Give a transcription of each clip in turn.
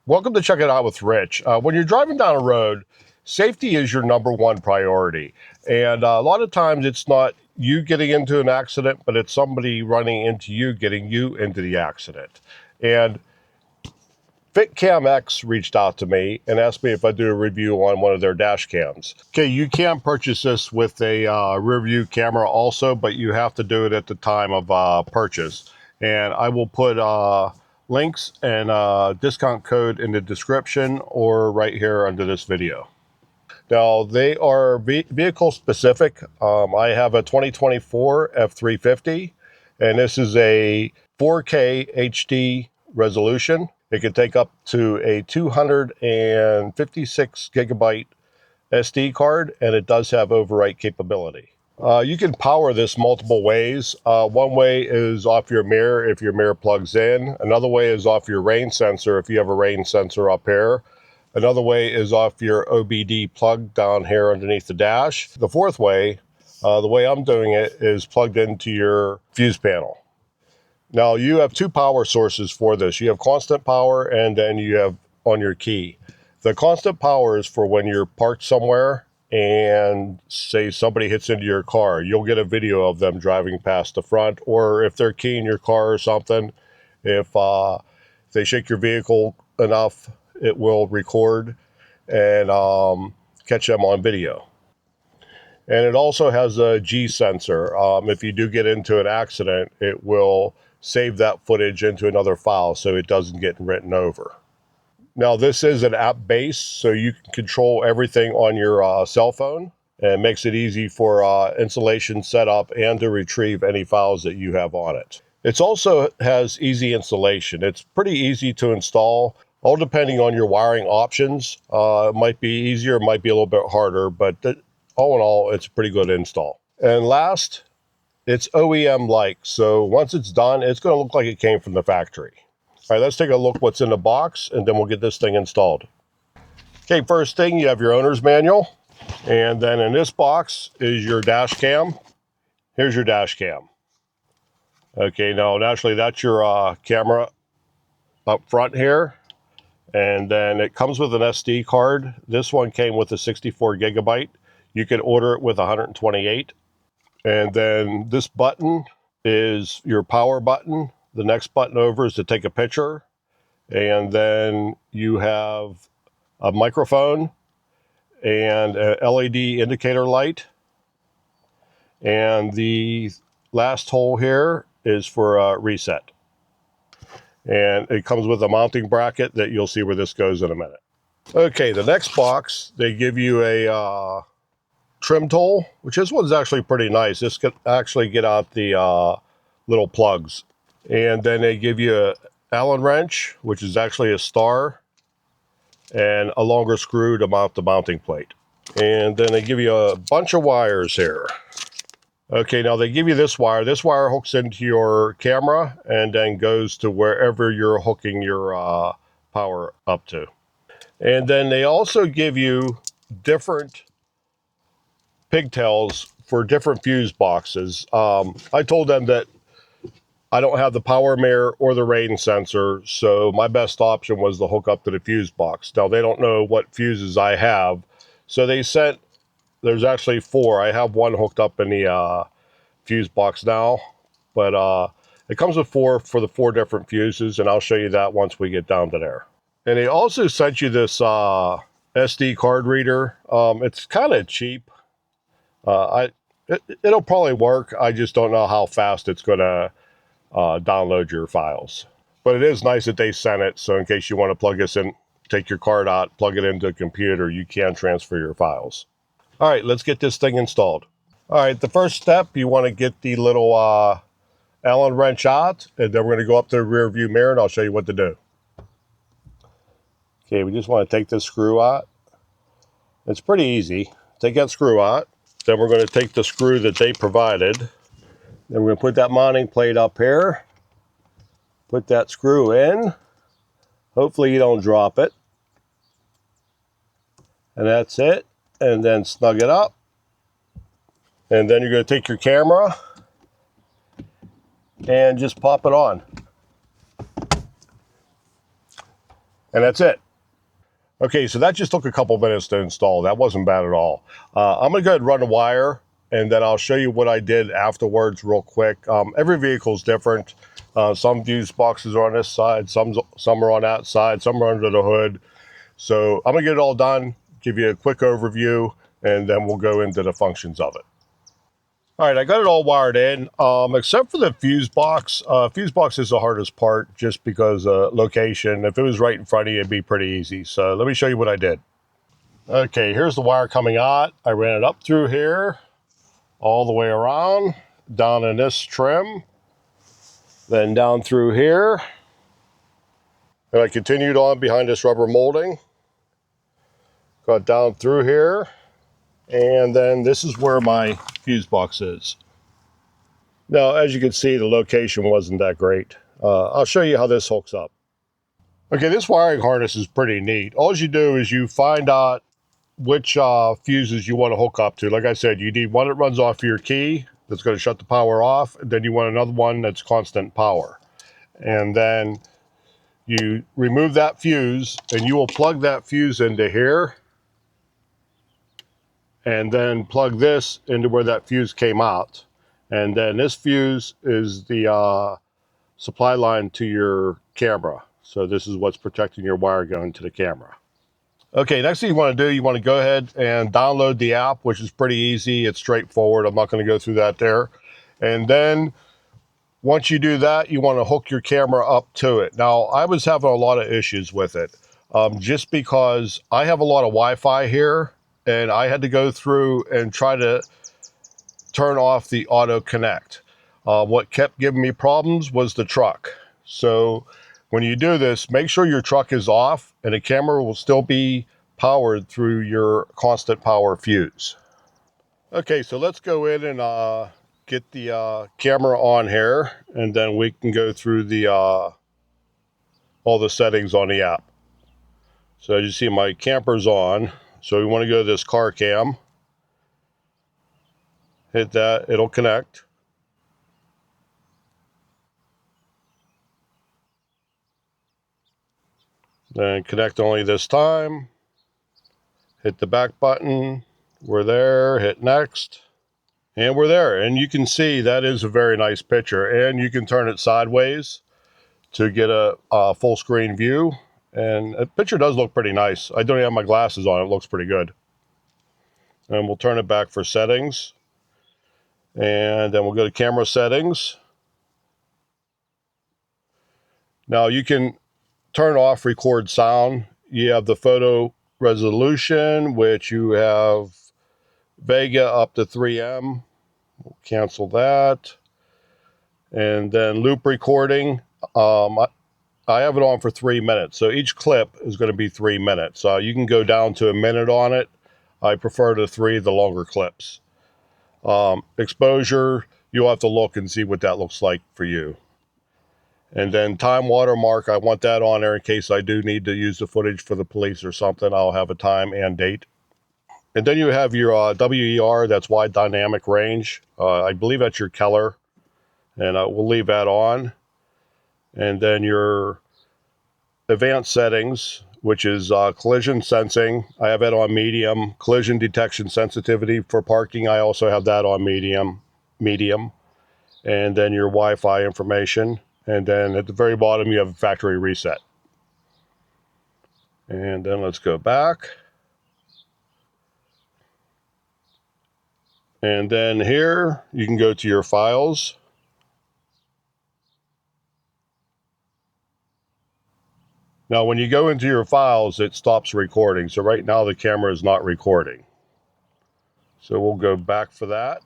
Welcome to Check It Out with Rich. When you're driving down a road, safety is your #1 priority. And a lot of times it's not you getting into an accident, but it's somebody running into you, getting you into the accident. And Fitcamx reached out to me and asked me if I'd do a review on one of their dash cams. Okay, you can purchase this with a rear view camera also, but you have to do it at the time of purchase. And I will put links and discount code in the description or right here under this video. Now, they are vehicle specific. I have a 2024 F350, and this is a 4K HD resolution. It can take up to a 256 gigabyte SD card, and it does have overwrite capability. You can power this multiple ways. One way is off your mirror if your mirror plugs in. Another way is off your rain sensor if you have a rain sensor up here. Another way is off your OBD plug down here underneath the dash. The fourth way, the way I'm doing it, is plugged into your fuse panel. Now, you have two power sources for this. You have constant power, and then you have on your key. The constant power is for when you're parked somewhere and say somebody hits into your car. You'll get a video of them driving past the front, or if they're keying your car or something, if they shake your vehicle enough, it will record and catch them on video. And it also has a G sensor. If you do get into an accident, it will save that footage into another file so it doesn't get written over. Now, this is an app base, so you can control everything on your cell phone, and it makes it easy for installation setup and to retrieve any files that you have on it. It also has easy installation. It's pretty easy to install, all depending on your wiring options. It might be easier, it might be a little bit harder, but all in all, it's a pretty good install. And last, it's OEM-like, so once it's done, it's going to look like it came from the factory. All right, let's take a look what's in the box, and then we'll get this thing installed. Okay, first thing, you have your owner's manual, and then in this box is your dash cam. Here's your dash cam. Okay, now naturally that's your camera up front here, and then it comes with an SD card. This one came with a 64 gigabyte. You can order it with 128. And then this button is your power button. The next button over is to take a picture. And then you have a microphone and an LED indicator light. And the last hole here is for a reset. And it comes with a mounting bracket that you'll see where this goes in a minute. Okay, the next box, they give you a trim tool, which this one's actually pretty nice. This can actually get out the little plugs. And then they give you an Allen wrench, which is actually a star, and a longer screw to mount the mounting plate. And then they give you a bunch of wires here. Okay, now they give you this wire. This wire hooks into your camera and then goes to wherever you're hooking your power up to. And then they also give you different pigtails for different fuse boxes. I told them that I don't have the power mirror or the rain sensor, so my best option was to hook up to the fuse box. Now, they don't know what fuses I have, so they sent, there's actually 4. I have one hooked up in the fuse box now, but it comes with 4 for the 4 different fuses, and I'll show you that once we get down to there. And they also sent you this SD card reader. It's kind of cheap. It'll probably work. I just don't know how fast it's going to download your files. But it is nice that they sent it, so in case you want to plug this in, take your card out, plug it into a computer, you can transfer your files. All right, let's get this thing installed. All right, the first step, you want to get the little Allen wrench out, and then we're going to go up to the rear view mirror, and I'll show you what to do. Okay, we just want to take this screw out. It's pretty easy. Take that screw out. Then we're going to take the screw that they provided. Then we're going to put that mounting plate up here. Put that screw in. Hopefully you don't drop it. And that's it. And then snug it up. And then you're going to take your camera and just pop it on. And that's it. Okay, so that just took a couple minutes to install. That wasn't bad at all. I'm gonna go ahead and run the wire, and then I'll show you what I did afterwards real quick. Every vehicle is different. Some fuse boxes are on this side, some are on that side, some are under the hood. So I'm gonna get it all done, give you a quick overview, and then we'll go into the functions of it. All right, I got it all wired in, except for the fuse box. Fuse box is the hardest part just because location. If it was right in front of you, it'd be pretty easy. So let me show you what I did. Okay, here's the wire coming out. I ran it up through here, all the way around, down in this trim, then down through here. And I continued on behind this rubber molding, got down through here, and then this is where my fuse box is. Now, as you can see, the location wasn't that great. I'll show you how this hooks up. Okay, this wiring harness is pretty neat. All you do is you find out which fuses you want to hook up to. Like I said, you need one that runs off your key, that's going to shut the power off, and then you want another one that's constant power. And then you remove that fuse, and you will plug that fuse into here, and then plug this into where that fuse came out. And then this fuse is the supply line to your camera. So this is what's protecting your wire going to the camera. Okay, next thing you want to do, you want to go ahead and download the app, which is pretty easy. It's straightforward. I'm not going to go through that there. And then once you do that, you want to hook your camera up to it. Now, I was having a lot of issues with it just because I have a lot of Wi-Fi here, and I had to go through and try to turn off the auto connect. What kept giving me problems was the truck. So when you do this, make sure your truck is off and the camera will still be powered through your constant power fuse. Okay, so let's go in and get the camera on here, and then we can go through the all the settings on the app. So as you see, my camper's on. So we want to go to this car cam. Hit that, it'll connect. Then connect only this time. Hit the back button. We're there. Hit next. And we're there. And you can see that is a very nice picture. And you can turn it sideways to get a full screen view. And the picture does look pretty nice. I don't even have my glasses on. It looks pretty good. And we'll turn it back for settings. And then we'll go to camera settings. Now you can turn off record sound. You have the photo resolution, which you have Vega up to 3M. We'll cancel that. And then loop recording. I have it on for 3 minutes. So each clip is going to be 3 minutes. You can go down to a minute on it. I prefer the longer clips. Exposure, you'll have to look and see what that looks like for you. And then time watermark, I want that on there in case I do need to use the footage for the police or something. I'll have a time and date. And then you have your WER, that's wide dynamic range. I believe that's your Keller. And we'll leave that on. And then your advanced settings, which is collision sensing. I have that on medium. Collision detection sensitivity for parking, I also have that on medium. And then your Wi-Fi information. And then at the very bottom, you have a factory reset. And then let's go back. And then here, you can go to your files. Now, when you go into your files, it stops recording. So right now, the camera is not recording. So we'll go back for that.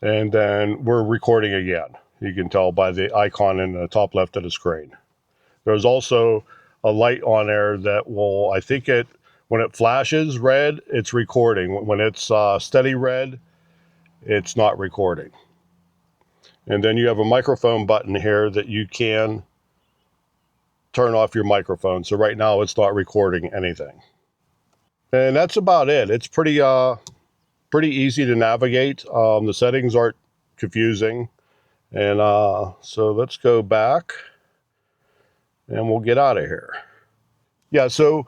And then we're recording again. You can tell by the icon in the top left of the screen. There's also a light on there that will, I think when it flashes red, it's recording. When it's steady red, it's not recording. And then you have a microphone button here that you can turn off your microphone. So right now it's not recording anything. And that's about it. It's pretty easy to navigate. The settings aren't confusing. And so let's go back and we'll get out of here. Yeah, so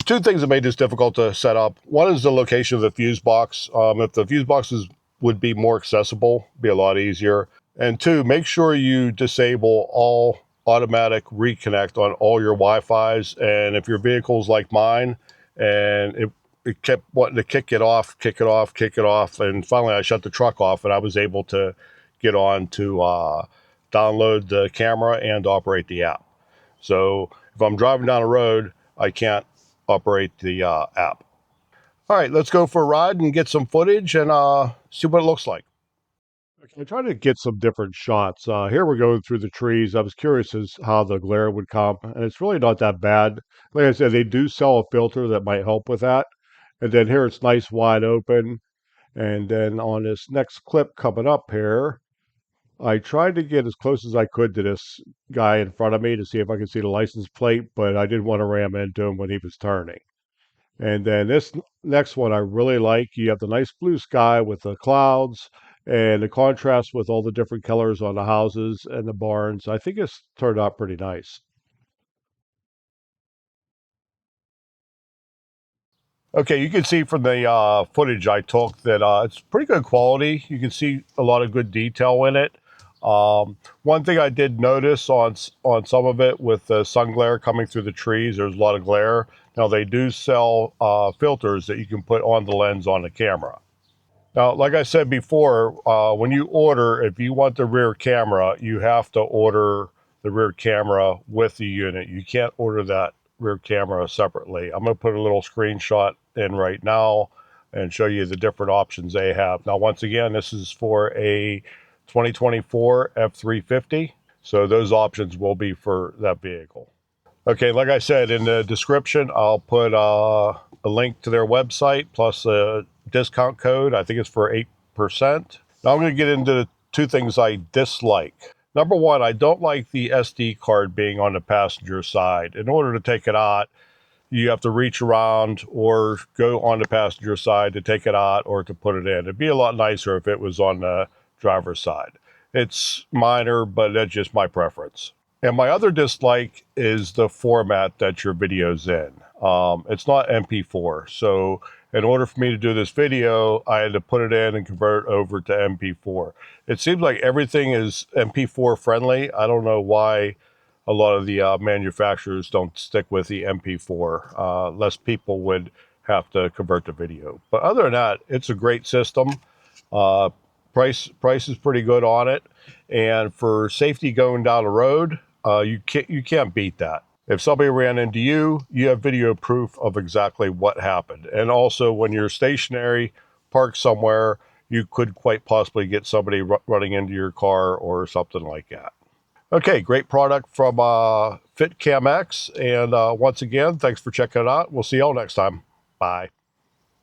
two things that made this difficult to set up. One is the location of the fuse box. If the fuse boxes would be more accessible, it'd be a lot easier. And two, make sure you disable all automatic reconnect on all your Wi-Fi's. And if your vehicle's like mine, and it kept wanting to kick it off, kick it off, kick it off, and finally I shut the truck off, and I was able to get on to download the camera and operate the app. So if I'm driving down the road, I can't operate the app. All right, let's go for a ride and get some footage and see what it looks like. Okay, I tried to get some different shots. Here we're going through the trees. I was curious as how the glare would come, and it's really not that bad. Like I said, they do sell a filter that might help with that. And then here it's nice wide open. And then on this next clip coming up here, I tried to get as close as I could to this guy in front of me to see if I could see the license plate, but I didn't want to ram into him when he was turning. And then this next one I really like. You have the nice blue sky with the clouds and the contrast with all the different colors on the houses and the barns. I think it's turned out pretty nice. Okay, you can see from the footage I took that it's pretty good quality. You can see a lot of good detail in it. One thing I did notice on some of it with the sun glare coming through the trees, there's a lot of glare. Now they do sell filters that you can put on the lens on the camera. Now, like I said before, when you order, if you want the rear camera, you have to order the rear camera with the unit. You can't order that rear camera separately. I'm going to put a little screenshot in right now and show you the different options they have. Now, once again, this is for a 2024 F350. So those options will be for that vehicle. Okay, like I said, in the description, I'll put a link to their website plus a discount code. I think it's for 8%. Now I'm going to get into the two things I dislike. Number one, I don't like the SD card being on the passenger side. In order to take it out, you have to reach around or go on the passenger side to take it out or to put it in. It'd be a lot nicer if it was on the driver's side. It's minor, but that's just my preference. And my other dislike is the format that your video's in. It's not MP4. So in order for me to do this video, I had to put it in and convert it over to MP4. It seems like everything is MP4 friendly. I don't know why a lot of the manufacturers don't stick with the MP4. Less people would have to convert the video. But other than that, it's a great system. Uh, price is pretty good on it, and for safety going down the road, you can't beat that. If somebody ran into you, you have video proof of exactly what happened. And also, when you're stationary, parked somewhere, you could quite possibly get somebody running into your car or something like that. Okay, great product from Fitcamx. And once again, thanks for checking it out. We'll see y'all next time. Bye.